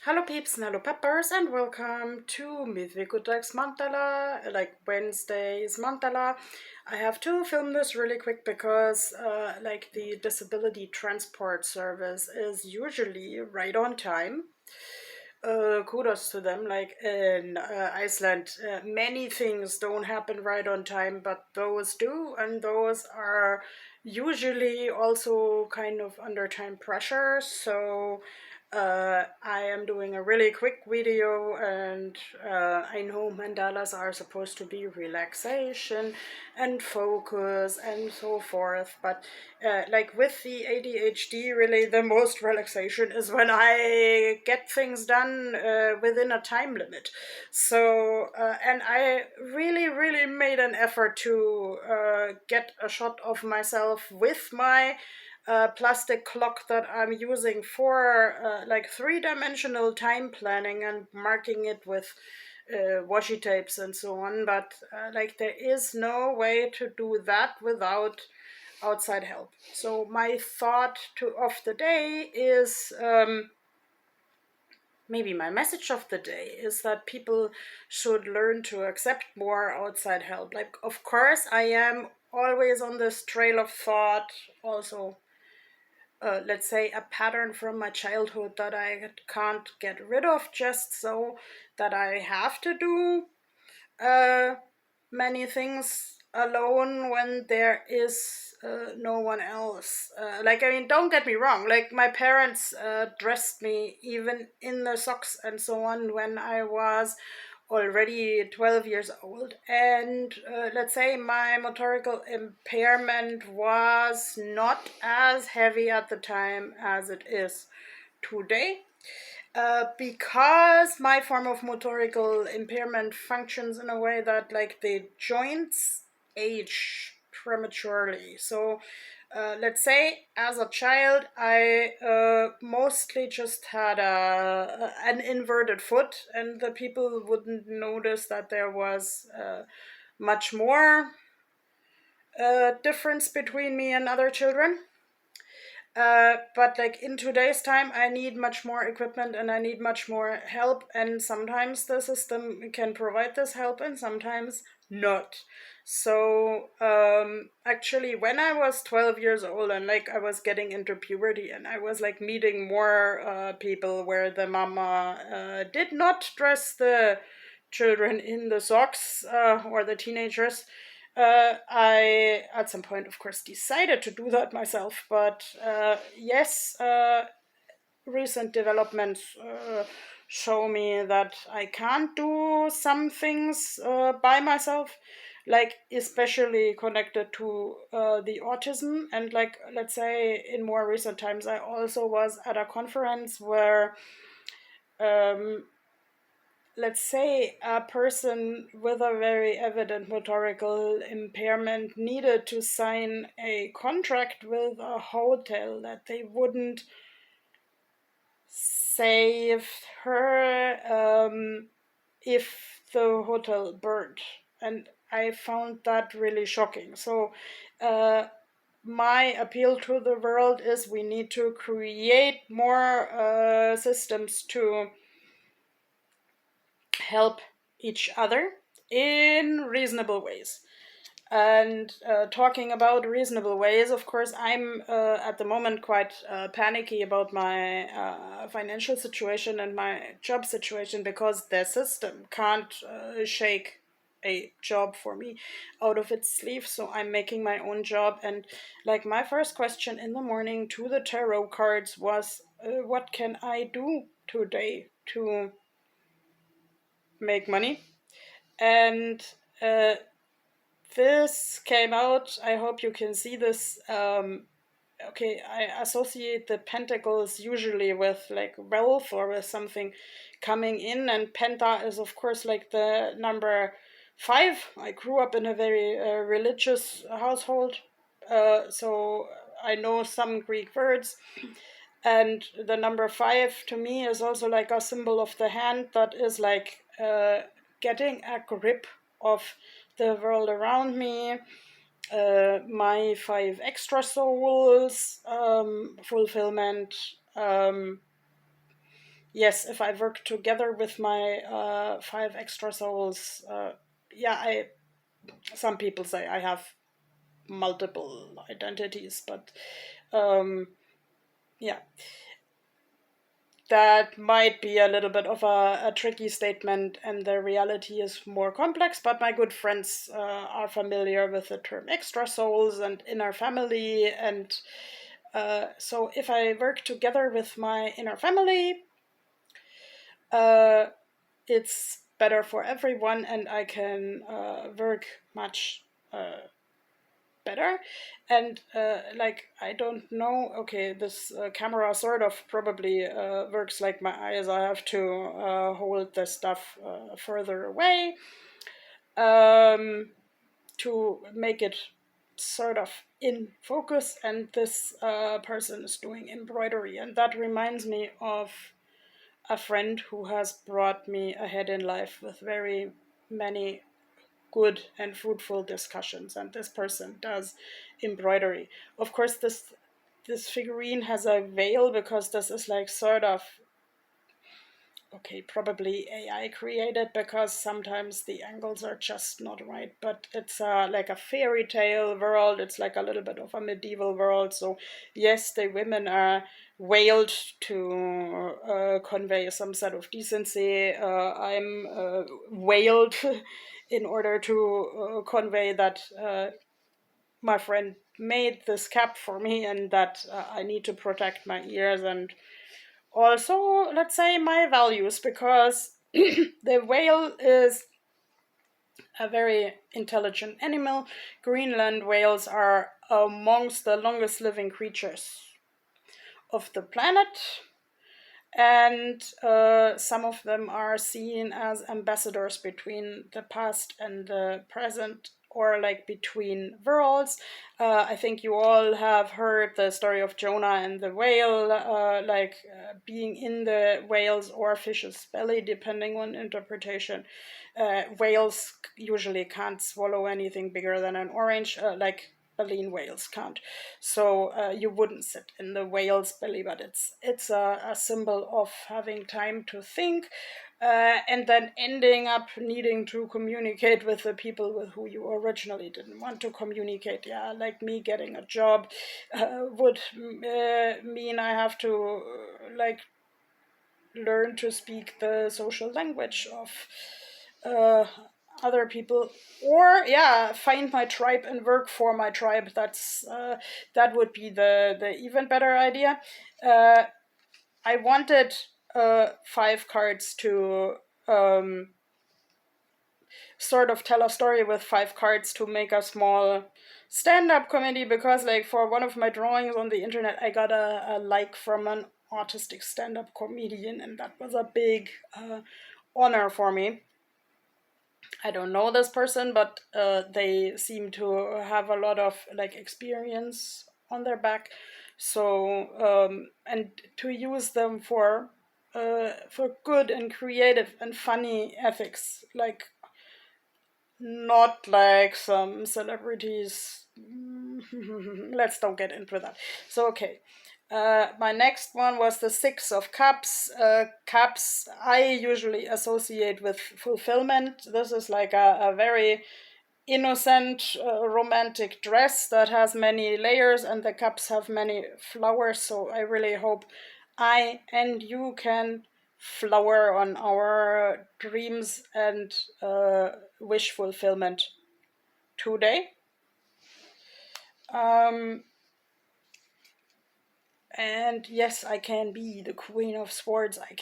Hello peeps and hello peppers and welcome to Miðvikudags Mandala, like Wednesday's Mandala. I have to film this really quick because the disability transport service is usually right on time. Kudos to them. Like in Iceland, many things don't happen right on time, but those do, and those are usually also kind of under time pressure. So I am doing a really quick video, and I know mandalas are supposed to be relaxation and focus and so forth, but like with the ADHD, really the most relaxation is when I get things done within a time limit. So, and I really made an effort to get a shot of myself with my plastic clock that I'm using for like three-dimensional time planning and marking it with washi tapes and so on. But like there is no way to do that without outside help. So my thought of the day is maybe my message of the day is that people should learn to accept more outside help. Like, of course, I am always on this trail of thought, also let's say a pattern from my childhood that I can't get rid of, just so that I have to do uh, many things alone when there is no one else. Like, I mean, don't get me wrong, like, my parents dressed me even in the socks and so on when I was already 12 years old. And let's say my motorical impairment was not as heavy at the time as it is today. Because my form of motorical impairment functions in a way that, like, the joints age prematurely. So, let's say, as a child, I mostly just had an inverted foot, and the people wouldn't notice that there was much more difference between me and other children. But like in today's time, I need much more equipment and I need much more help. And sometimes the system can provide this help and sometimes not. So actually, when I was 12 years old and like I was getting into puberty and I was like meeting more people where the mama did not dress the children in the socks or the teenagers, I, at some point, of course, decided to do that myself. But yes, recent developments show me that I can't do some things by myself, like especially connected to the autism. And like, let's say, in more recent times, I also was at a conference where um, let's say a person with a very evident motorical impairment needed to sign a contract with a hotel that they wouldn't save her if the hotel burned. And I found that really shocking. So my appeal to the world is we need to create more systems to help each other in reasonable ways. And talking about reasonable ways, of course, I'm at the moment quite panicky about my financial situation and my job situation because the system can't shake a job for me out of its sleeve. So I'm making my own job. And like my first question in the morning to the tarot cards was, what can I do today to make money? And this came out. I hope you can see this. Okay, I associate the pentacles usually with like wealth or with something coming in, and penta is, of course, like the number 5. I grew up in a very religious household, so I know some Greek words. And the number 5 to me is also like a symbol of the hand that is like getting a grip of the world around me, my 5 extra souls, fulfillment, yes, if I work together with my five extra souls, yeah, I. Some people say I have multiple identities, but um, yeah, that might be a little bit of a tricky statement, and the reality is more complex. But my good friends are familiar with the term extra souls and inner family, and so if I work together with my inner family, uh, it's better for everyone, and I can work much better. And like, I don't know, okay, this camera sort of probably works like my eyes. I have to hold the stuff further away um, to make it sort of in focus. And this person is doing embroidery, and that reminds me of a friend who has brought me ahead in life with very many good and fruitful discussions, and this person does embroidery. Of course, this figurine has a veil because this is like sort of, okay, probably AI created, because sometimes the angles are just not right, but it's like a fairy tale world. It's like a little bit of a medieval world. So yes, the women are veiled to convey some sort of decency. I'm veiled in order to convey that my friend made this cap for me, and that I need to protect my ears, and also, let's say, my values, because the whale is a very intelligent animal. Greenland whales are amongst the longest living creatures of the planet, and some of them are seen as ambassadors between the past and the present, or like between worlds. I think you all have heard the story of Jonah and the whale, being in the whale's or fish's belly, depending on interpretation. Whales usually can't swallow anything bigger than an orange, like baleen whales can't. So you wouldn't sit in the whale's belly, but it's a symbol of having time to think, and then ending up needing to communicate with the people with who you originally didn't want to communicate. Yeah, like me getting a job would mean I have to learn to speak the social language of uh, other people, or yeah, find my tribe and work for my tribe. That would be the even better idea. I wanted five cards to sort of tell a story with five cards to make a small stand-up comedy, because like for one of my drawings on the internet I got a like from an autistic stand-up comedian, and that was a big honor for me. I don't know this person, but they seem to have a lot of like experience on their back. So and to use them for good and creative and funny ethics, like not like some celebrities. Let's don't get into that. So okay. My next one was the Six of Cups. Cups I usually associate with fulfillment. This is like a very innocent romantic dress that has many layers, and the cups have many flowers. So I really hope I and you can flower on our dreams and wish fulfillment today. Um, and yes, I can be the Queen of Swords. I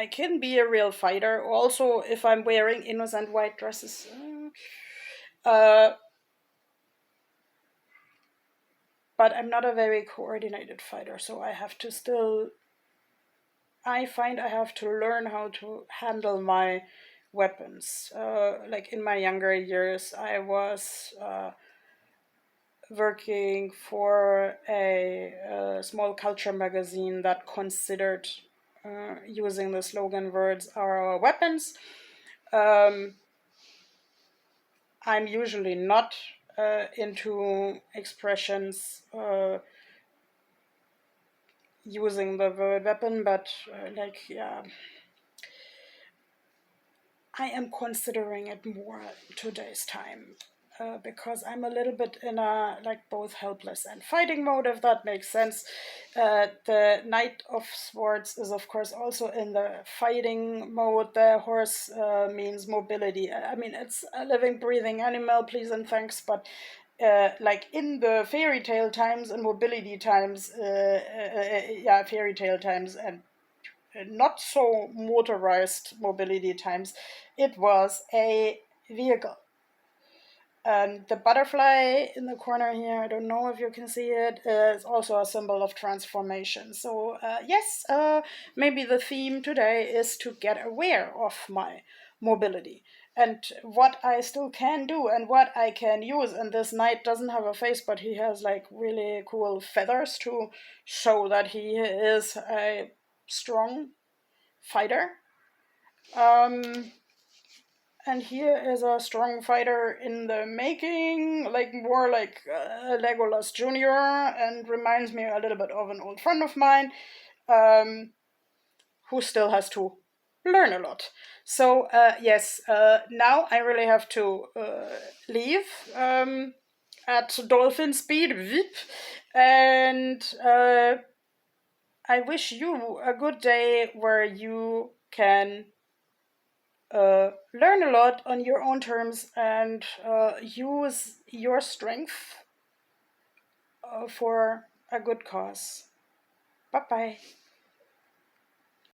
can be a real fighter. Also, if I'm wearing innocent white dresses. Uh, but I'm not a very coordinated fighter, so I find I have to learn how to handle my weapons. Like in my younger years, I was working for a small culture magazine that considered using the slogan words are our weapons. Um, I'm usually not into expressions using the word weapon, but yeah, I am considering it more in today's time. Because I'm a little bit in a like both helpless and fighting mode, if that makes sense. The Knight of Swords is, of course, also in the fighting mode. The horse means mobility. I mean, it's a living, breathing animal, please and thanks, but like in the fairy tale times and mobility times, yeah, fairy tale times and not so motorized mobility times, it was a vehicle. And the butterfly in the corner here, I don't know if you can see it, is also a symbol of transformation. So, yes, maybe the theme today is to get aware of my mobility and what I still can do and what I can use. And this knight doesn't have a face, but he has like really cool feathers to show that he is a strong fighter. Um, and here is a strong fighter in the making, like more like Legolas Jr., and reminds me a little bit of an old friend of mine, um, who still has to learn a lot. So, yes, now I really have to leave at dolphin speed, Vip, and I wish you a good day where you can learn a lot on your own terms and use your strength for a good cause. Bye bye.